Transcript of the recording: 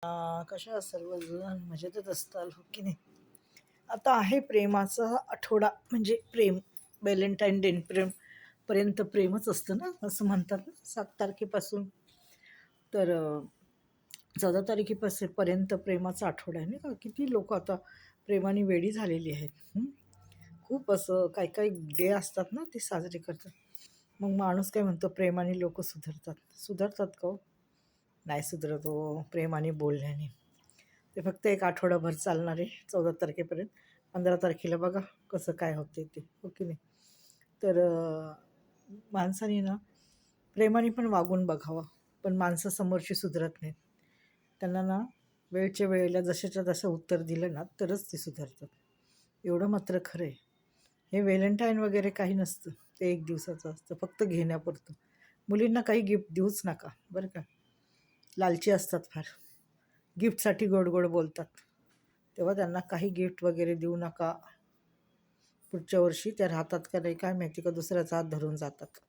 कशा सर्वजण मजेतच असताल हो की नाही. आता आहे प्रेमाचा आठवडा, म्हणजे प्रेम व्हॅलेंटाईन डे पर्यंत प्रेमच असतं ना, असं म्हणतात ना. 7 तारखेपासून तर 14 तारखेपर्यंत प्रेमाचा आठवडा आहे, नाही का. किती लोक आता प्रेमाने वेडी झालेली आहेत. खूप असं काही काही डे असतात ना, ते साजरे करतात. मग माणूस काय म्हणतो, प्रेमाने लोक सुधरतात का हो? नाही सुधरत हो प्रेमाने बोलण्याने. ते फक्त एक आठवडाभर चालणार आहे, 14 तारखेपर्यंत. 15 तारखेला बघा कसं काय होते ते, हो की नाही. तर माणसाने ना प्रेमाने पण वागून बघावं. पण माणसं समोरची सुधरत नाहीत. त्यांना ना वेळच्या वेळेला जशाच्या तसं उत्तर दिलं ना तरच ते सुधारतात. एवढं मात्र खरं आहे. हे व्हॅलेंटाईन वगैरे काही नसतं, ते 1 दिवसाचं असतं, फक्त घेण्यापुरतं. मुलींना काही गिफ्ट देऊच नका बरं का. लालची असतात फार, गिफ्टसाठी गोड गोड बोलतात. तेव्हा त्यांना काही गिफ्ट वगैरे देऊ नका. पुढच्या वर्षी त्या राहतात का नाही काय माहिती, का दुसऱ्याचा हात धरून जातात.